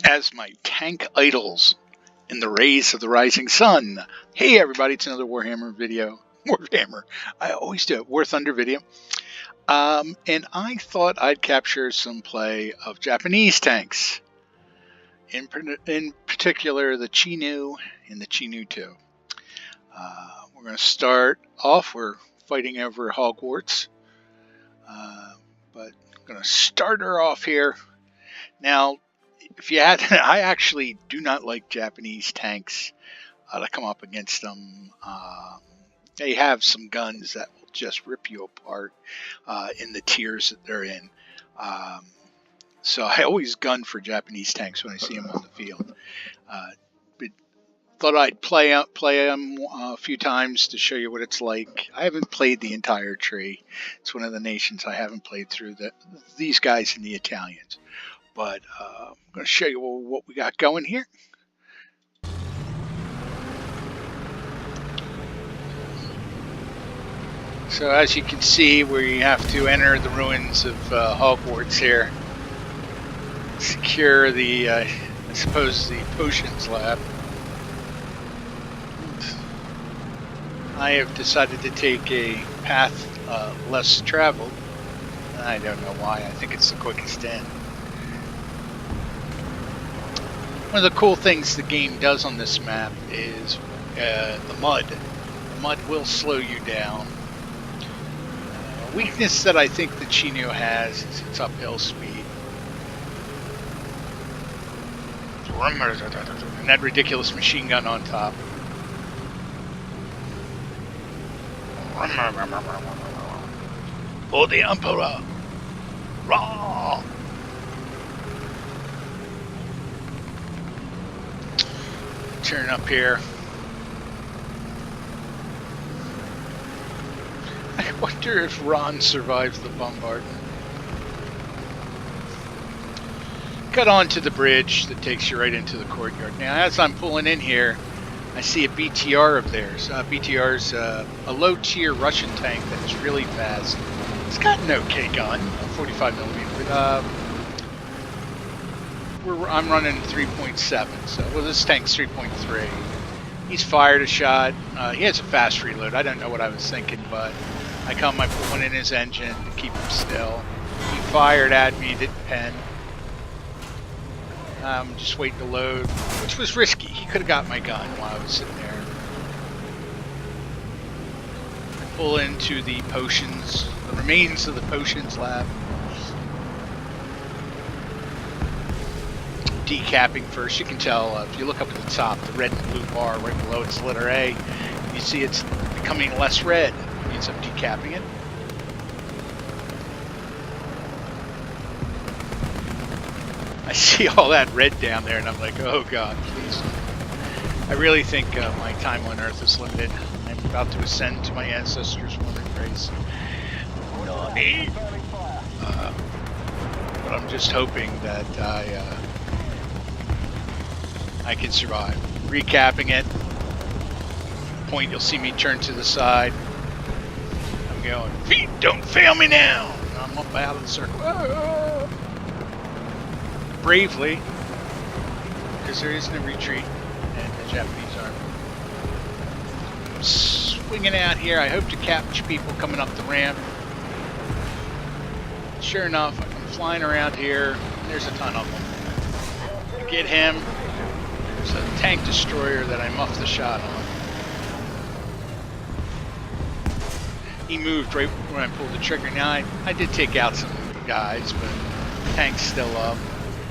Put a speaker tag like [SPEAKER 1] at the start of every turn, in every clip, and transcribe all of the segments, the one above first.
[SPEAKER 1] as my tank idles in the rays of the rising sun. Hey everybody, it's another Warhammer video. Warhammer, I always do it, War Thunder video. And I thought I'd capture some play of Japanese tanks. In particular, the Chinu and the Chinu 2. We're going to start off, we're fighting over Hogwarts. But I'm going to start her off here. Now, if you had, I actually do not like Japanese tanks to come up against them. They have some guns that will just rip you apart in the tiers that they're in. So I always gun for Japanese tanks when I see them on the field. But thought I'd play them a few times to show you what it's like. I haven't played the entire tree. It's one of the nations I haven't played through. These guys and the Italians. But I'm going to show you what we got going here. So as you can see, we have to enter the ruins of Hogwarts here. Secure the, I suppose, the potions lab. I have decided to take a path less traveled. I don't know why. I think it's the quickest in. One of the cool things the game does on this map is the mud. The mud will slow you down. A weakness that I think the Chinu has is its uphill speed. And that ridiculous machine gun on top. For the Emperor! Raw! Turn up here. I wonder if Ron survives the bombardment. Cut onto the bridge that takes you right into the courtyard. Now, as I'm pulling in here, I see a BTR of theirs. BTR's a low-tier Russian tank that is really fast. It's got an okay gun, a 45 millimeter. I'm running 3.7, so well, this tank's 3.3. He's fired a shot. He has a fast reload. I don't know what I was thinking, but I put one in his engine to keep him still. He fired at me, didn't pen. I'm just waiting to load, which was risky. He could have got my gun while I was sitting there. I pull into the potions, the remains of the potions lab. Decapping first. You can tell if you look up at the top, the red and blue bar right below it's letter A, you see it's becoming less red. It means I'm decapping it. I see all that red down there and I'm like, oh god, please. I really think my time on Earth is limited. I'm about to ascend to my ancestors' wandering race. But I'm just hoping that I can survive. Recapping it. Point, you'll see me turn to the side. I'm going, feet, don't fail me now! And I'm up out of the circle. Ah! Bravely, because there is no retreat in the Japanese army. I'm swinging out here. I hope to catch people coming up the ramp. Sure enough, I'm flying around here. There's a ton of them. Get him. There's a tank destroyer that I muffed the shot on. He moved right when I pulled the trigger. Now I did take out some guys, but the tank's still up.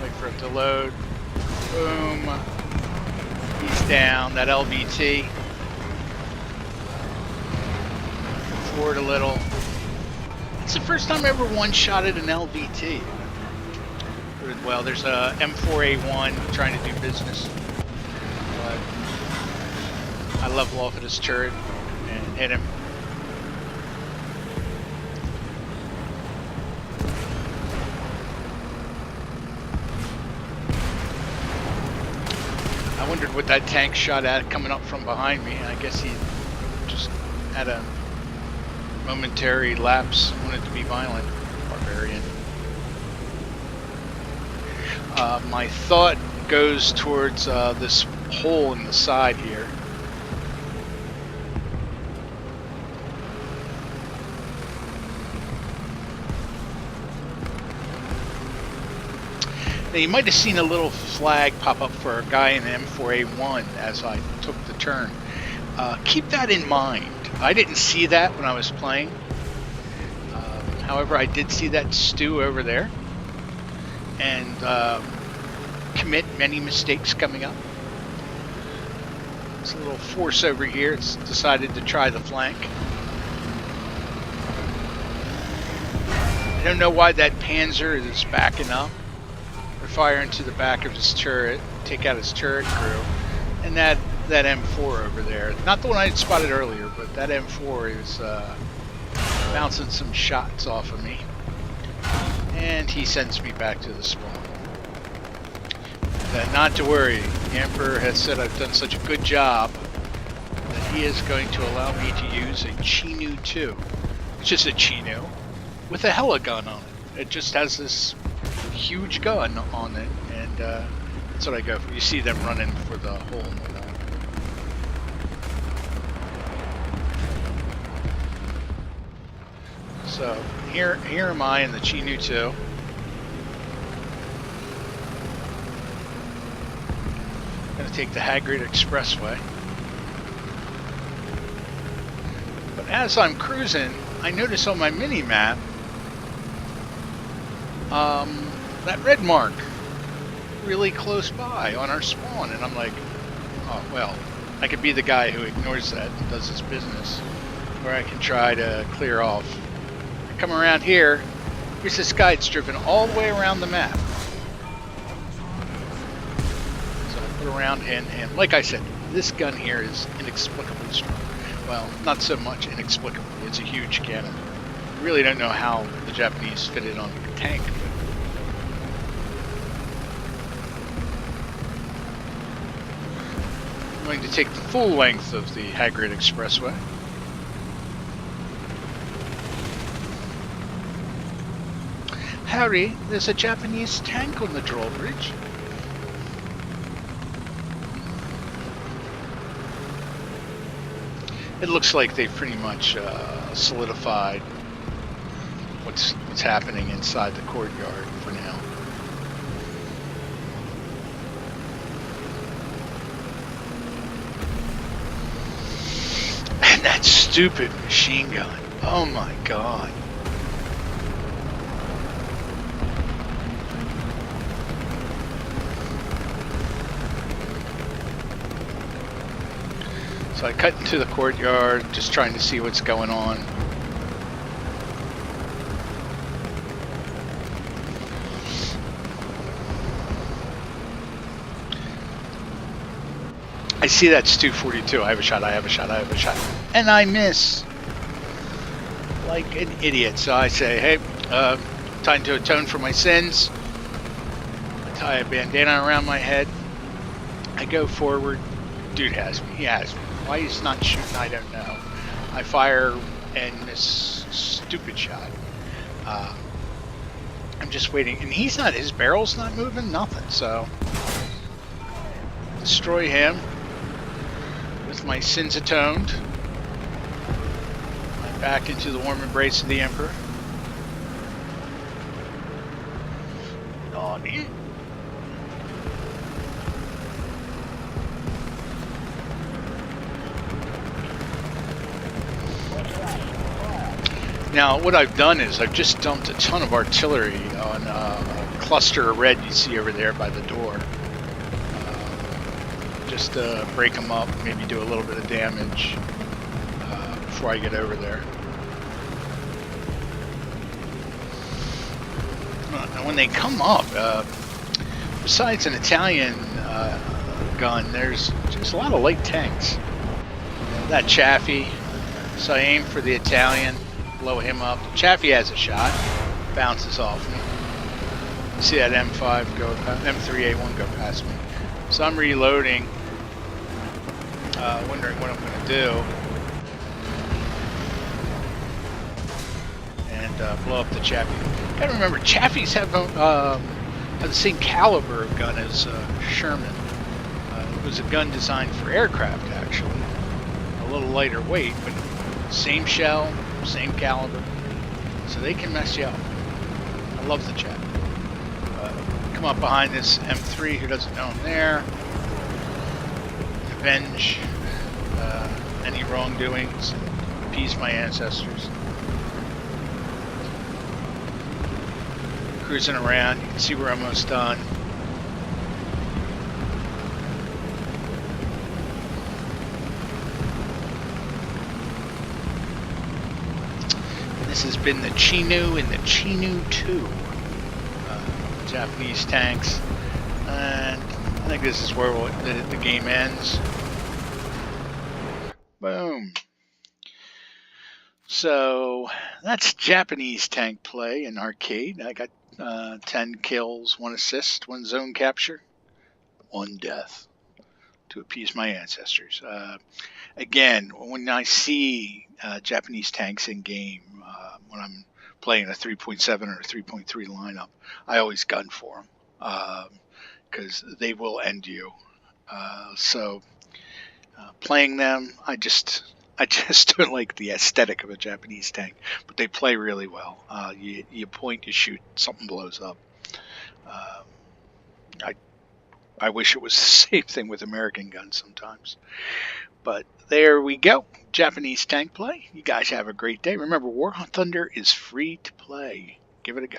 [SPEAKER 1] Wait for it to load. Boom. He's down. That LVT. Forward a little. It's the first time I ever one-shotted an LVT. Well, there's a M4A1 trying to do business. But I level off at his turret and hit him. I wondered what that tank shot at coming up from behind me. I guess he just had a momentary lapse, wanted to be violent. Barbarian. My thought goes towards this hole in the side here. Now you might have seen a little flag pop up for a guy in M4A1 as I took the turn. Keep that in mind. I didn't see that when I was playing. However, I did see that stew over there and commit many mistakes coming up. There's a little force over here. It's decided to try the flank. I don't know why that Panzer is backing up. They're firing to the back of his turret, take out his turret crew. And that M4 over there, not the one I had spotted earlier, but that M4 is bouncing some shots off of me. And he sends me back to the spawn. Not to worry, the Emperor has said I've done such a good job that he is going to allow me to use a Chinu 2. It's just a Chinu with a heli gun on it. It just has this huge gun on it, and that's what I go for. You see them running for the hole in the wall. So here am I in the Chinu 2. Going to take the Hagrid Expressway. But as I'm cruising, I notice on my mini-map that red mark really close by on our spawn, and I'm like, oh well, I could be the guy who ignores that and does his business, or I can try to clear off. I come around here, here's this guy that's driven all the way around the map. So I put around, and like I said, this gun here is inexplicably strong. Well, not so much inexplicably, it's a huge cannon. I really don't know how the Japanese fit it on a tank. I'm going to take the full length of the Hagrid Expressway. Harry, there's a Japanese tank on the drawbridge. It looks like they've pretty much solidified what's happening inside the courtyard for now. And that stupid machine gun. Oh my god. So I cut into the courtyard, just trying to see what's going on. I see that Stu 42. I have a shot, I have a shot, I have a shot. And I miss. Like an idiot. So I say, hey, time to atone for my sins. I tie a bandana around my head. I go forward. Dude has me. He has me. Why he's not shooting, I don't know. I fire and miss stupid shot. I'm just waiting. And he's not, his barrel's not moving, nothing. So, destroy him with my sins atoned. I'm back into the warm embrace of the Emperor. Naughty. Now, what I've done is I've just dumped a ton of artillery on a cluster of red you see over there by the door. Just to break them up, maybe do a little bit of damage before I get over there. And when they come up, besides an Italian gun, there's just a lot of light tanks. That Chaffee, so I aim for the Italian. Blow him up. Chaffee has a shot. Bounces off me. You see that M5 go, M3A1 go past me. So I'm reloading. Wondering what I'm going to do. And blow up the Chaffee. Gotta remember, Chafees have the same caliber of gun as Sherman. It was a gun designed for aircraft, actually. A little lighter weight, but same shell, same caliber. So they can mess you up. I love the Jap. Come up behind this M3, who doesn't know I'm there. Avenge any wrongdoings, appease my ancestors. Cruising around, you can see we're almost done. This has been the Chinook and the Chinook 2 Japanese tanks, and I think this is where the game ends. Boom. So that's Japanese tank play in arcade. I got 10 kills, 1 assist, 1 zone capture, 1 death to appease my ancestors. Again, when I see Japanese tanks in game, when I'm playing a 3.7 or a 3.3 lineup, I always gun for them because they will end you. Playing them, I just don't like the aesthetic of a Japanese tank, but they play really well. You point, you shoot, something blows up. I wish it was the same thing with American guns sometimes. But there we go. Japanese tank play. You guys have a great day. Remember, War Thunder is free to play. Give it a go.